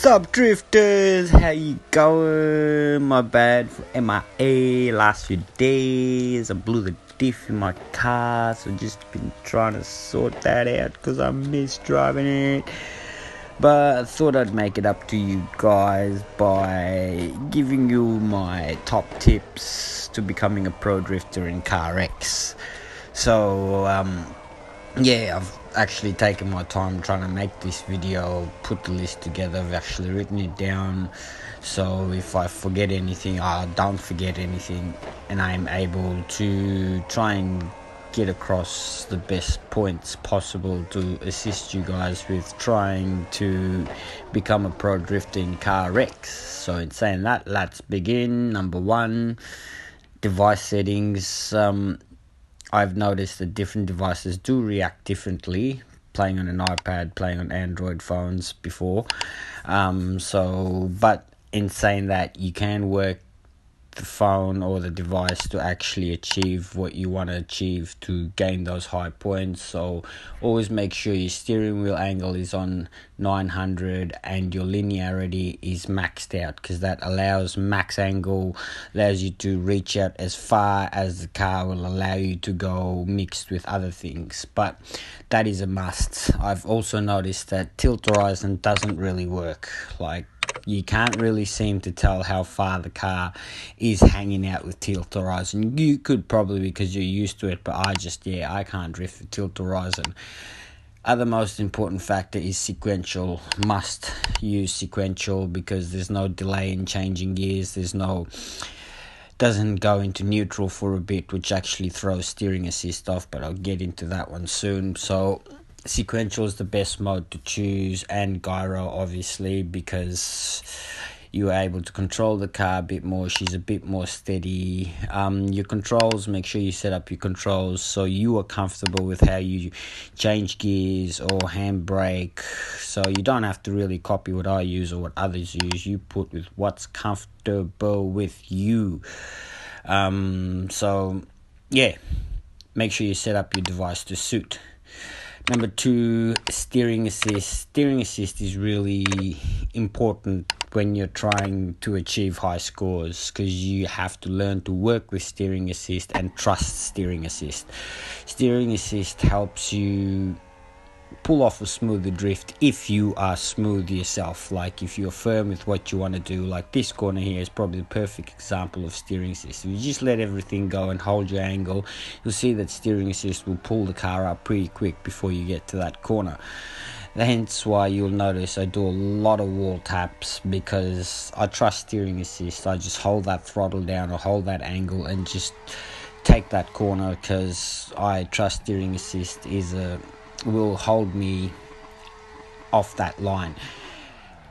Sup drifters, how you going? My bad for MIA last few days. I blew the diff in my car, so just been trying to sort that out because I miss driving it. But I thought I'd make it up to you guys by giving you my top tips to becoming a pro drifter in CarX. So I've actually taken my time trying to make this video, put the list together. I've actually written it down, so if I forget anything, I don't forget anything, and I'm able to try and get across the best points possible to assist you guys with trying to become a pro drifter in CarX. So in saying that, let's begin. Number one, device settings. I've noticed that different devices do react differently, playing on an iPad, playing on Android phones before. But in saying that, you can work the phone or the device to actually achieve what you want to achieve to gain those high points. So always make sure your steering wheel angle is on 900 and your linearity is maxed out, because that allows max angle, allows you to reach out as far as the car will allow you to go, mixed with other things. But that is a must. I've also noticed that tilt horizon doesn't really work. Like, you can't really seem to tell how far the car is hanging out with tilt horizon. You could probably because you're used to it, but I can't drift with tilt horizon. Other most important factor is sequential. Must use sequential because there's no delay in changing gears. Doesn't go into neutral for a bit, which actually throws steering assist off, but I'll get into that one soon. So sequential is the best mode to choose, and gyro obviously, because you're able to control the car a bit more. She's a bit more steady. Your controls, make sure you set up your controls so you are comfortable with how you change gears or handbrake. So you don't have to really copy what I use or what others use. You put with what's comfortable with you. Make sure you set up your device to suit. Number two, steering assist. Steering assist is really important when you're trying to achieve high scores, because you have to learn to work with steering assist and trust steering assist. Steering assist helps you pull off a smoother drift if you are smooth yourself. Like, if you're firm with what you want to do, like this corner here is probably the perfect example of steering assist. If you just let everything go and hold your angle, you'll see that steering assist will pull the car up pretty quick before you get to that corner. Hence why you'll notice I do a lot of wall taps, because I trust steering assist. I just hold that throttle down or hold that angle and just take that corner, because I trust steering assist will hold me off that line,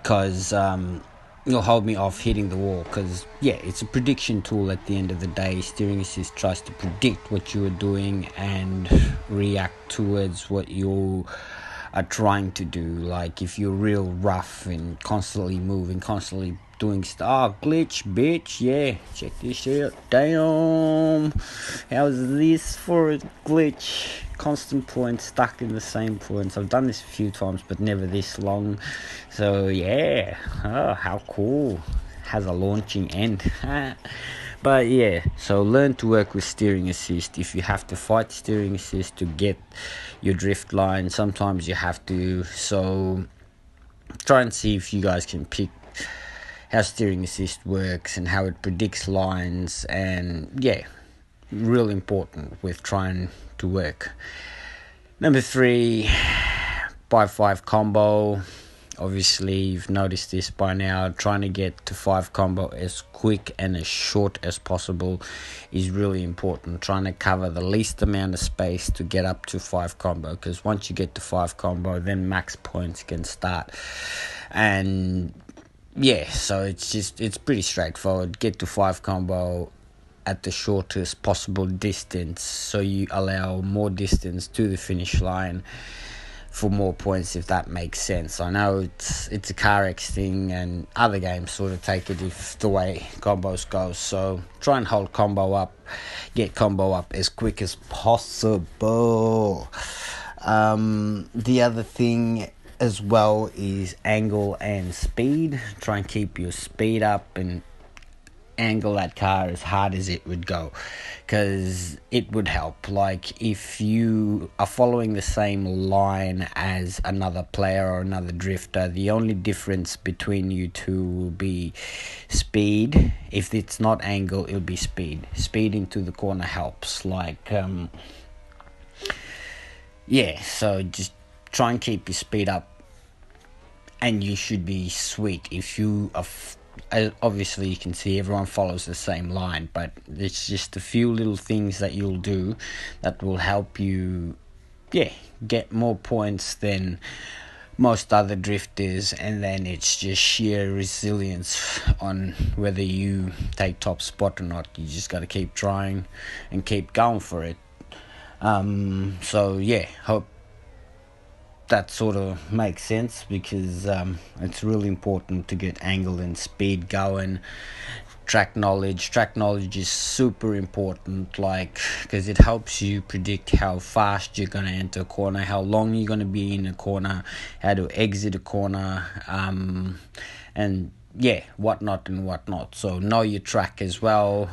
because it'll hold me off hitting the wall. Because it's a prediction tool at the end of the day. Steering assist tries to predict what you are doing and react towards what you are trying to do. Like, if you're real rough and constantly moving, constantly doing stuff, glitch, bitch, check this shit out. Damn, how's this for a glitch? Constant points, stuck in the same points. I've done this a few times, but never this long. So how cool. Has a launching end. But so learn to work with steering assist. If you have to fight steering assist to get your drift line, sometimes you have to. So try and see if you guys can pick how steering assist works and how it predicts lines, and real important with trying to work. Number three, 5-5 combo. Obviously you've noticed this by now. Trying to get to 5 combo as quick and as short as possible is really important. Trying to cover the least amount of space to get up to 5 combo, because once you get to 5 combo, then max points can start. And so it's pretty straightforward. Get to 5 combo at the shortest possible distance, so you allow more distance to the finish line for more points, if that makes sense. I know it's a CarX thing, and other games sort of take it if the way combos go. So try and hold combo up, get combo up as quick as possible. The other thing as well is angle and speed. Try and keep your speed up and angle that car as hard as it would go, because it would help. Like if you are following the same line as another player or another drifter, the only difference between you two will be speed. If it's not angle, it'll be speed. Speed into the corner helps. Like so just try and keep your speed up and you should be sweet. If you are obviously you can see everyone follows the same line, but it's just a few little things that you'll do that will help you get more points than most other drifters. And then it's just sheer resilience on whether you take top spot or not. You just got to keep trying and keep going for it. Hope that sort of makes sense, because it's really important to get angle and speed going. Track knowledge is super important, like, because it helps you predict how fast you're going to enter a corner, how long you're going to be in a corner, how to exit a corner, and whatnot. So know your track as well.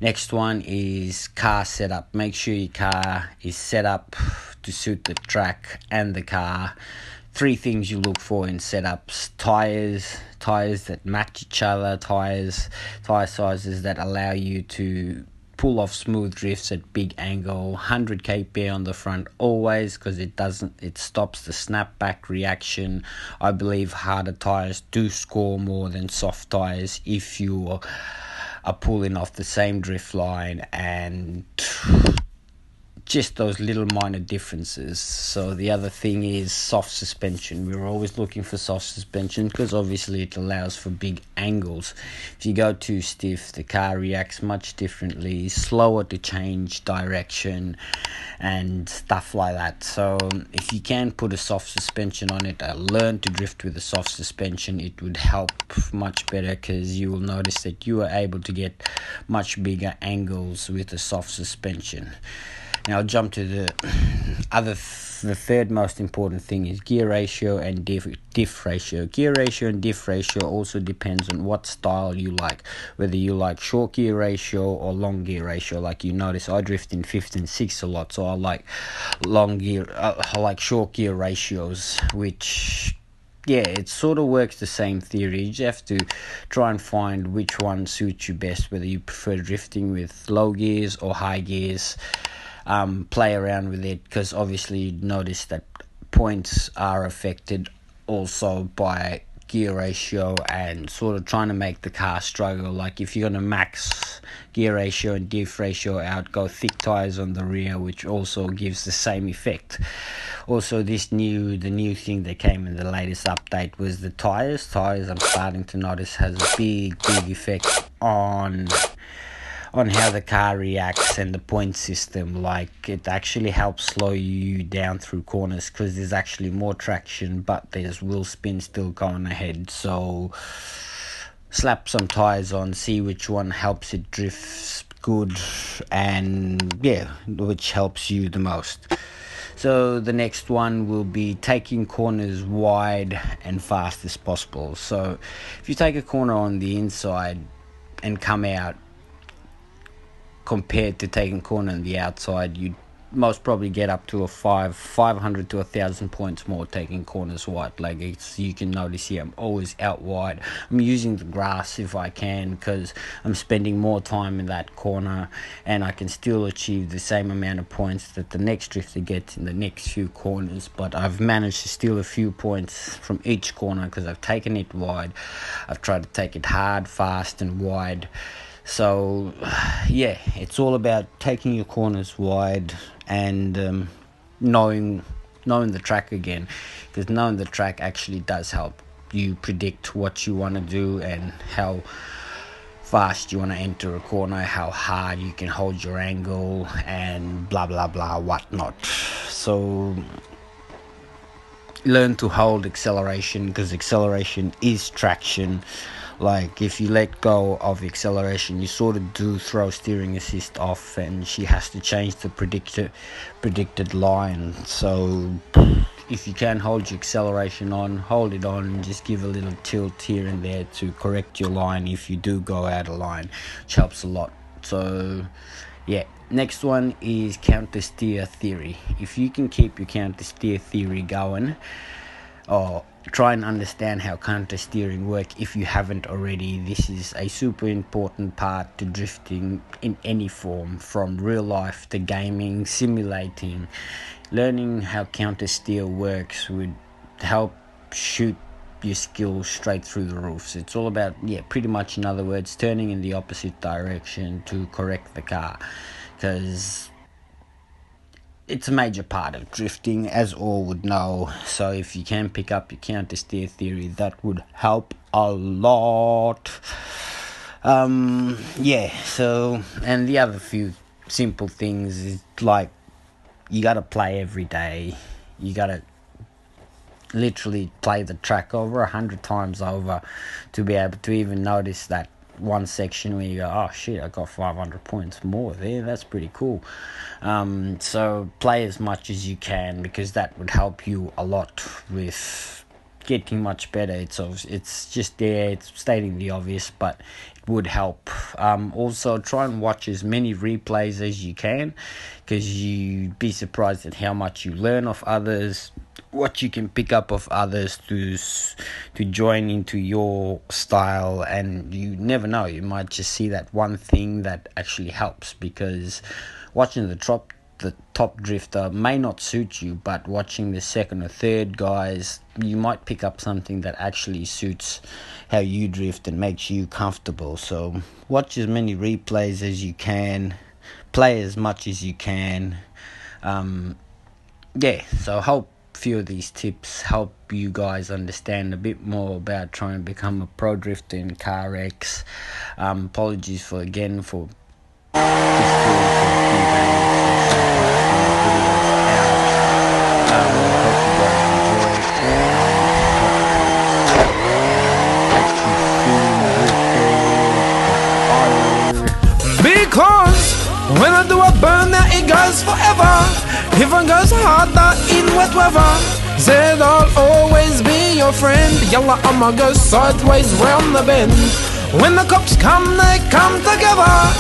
Next one is car setup. Make sure your car is set up to suit the track and the car. 3 things you look for in setups: tires that match each other, tire sizes that allow you to pull off smooth drifts at big angle, 100 kph on the front always, because it stops the snapback reaction. I believe harder tires do score more than soft tires if you are pulling off the same drift line, and just those little minor differences. So the other thing is soft suspension. We're always looking for soft suspension because obviously it allows for big angles. If you go too stiff, the car reacts much differently, slower to change direction and stuff like that. So if you can put a soft suspension on it, learn to drift with a soft suspension, it would help much better, because you will notice that you are able to get much bigger angles with a soft suspension. Now I'll jump to the third most important thing is gear ratio and diff ratio. Gear ratio and diff ratio also depends on what style you like, whether you like short gear ratio or long gear ratio. Like you notice I drift in 5th and 6th a lot, so I like I like short gear ratios, which it sort of works the same theory. You just have to try and find which one suits you best, whether you prefer drifting with low gears or high gears. Play around with it, because obviously you notice that points are affected also by gear ratio and sort of trying to make the car struggle. Like if you're going to max gear ratio and diff ratio out, go thick tires on the rear, which also gives the same effect. Also the new thing that came in the latest update was the tires. I'm starting to notice has a big effect on how the car reacts and the point system. Like it actually helps slow you down through corners, because there's actually more traction, but there's wheel spin still going ahead. So slap some tires on, see which one helps it drift good, and which helps you the most. So the next one will be taking corners wide and fast as possible. So if you take a corner on the inside and come out, compared to taking corner on the outside, you'd most probably get up to 500 to 1,000 points more taking corners wide. Like you can notice here, I'm always out wide. I'm using the grass if I can, because I'm spending more time in that corner, and I can still achieve the same amount of points that the next drifter gets in the next few corners. But I've managed to steal a few points from each corner because I've taken it wide. I've tried to take it hard, fast and wide. So it's all about taking your corners wide and knowing the track again, because knowing the track actually does help you predict what you want to do and how fast you want to enter a corner, how hard you can hold your angle, and blah blah blah whatnot. So learn to hold acceleration, because acceleration is traction. Like if you let go of acceleration, you sort of do throw steering assist off, and she has to change the predicted line. So if you can hold your acceleration on, hold it on, and just give a little tilt here and there to correct your line if you do go out of line, which helps a lot. So yeah, next one is counter steer theory. If you can keep your counter steer theory going, or try and understand how counter steering work if you haven't already, this is a super important part to drifting in any form, from real life to gaming, simulating. Learning how counter steer works would help shoot your skills straight through the roof. So it's all about, pretty much, in other words, turning in the opposite direction to correct the car, because it's a major part of drifting, as all would know. So if you can pick up your counter steer theory, that would help a lot. So, and the other few simple things is, like, you gotta play every day. You gotta literally play the track over 100 times over to be able to even notice that one section where you go, oh shit, I got 500 points more there, that's pretty cool. So play as much as you can, because that would help you a lot with getting much better. It's just there, it's stating the obvious, but it would help. Also, try and watch as many replays as you can, because you'd be surprised at how much you learn off others, what you can pick up of others to join into your style, and you never know, you might just see that one thing that actually helps. Because watching the top drifter may not suit you, but watching the second or third guys, you might pick up something that actually suits how you drift and makes you comfortable. So watch as many replays as you can, play as much as you can. So hope few of these tips help you guys understand a bit more about trying to become a pro drifter in CarX. Apologies for this tool for because when I do a burn, it goes forever. Even goes harder in wet weather. Said I'll always be your friend. Yalla, I'ma go sideways round the bend. When the cops come, they come together.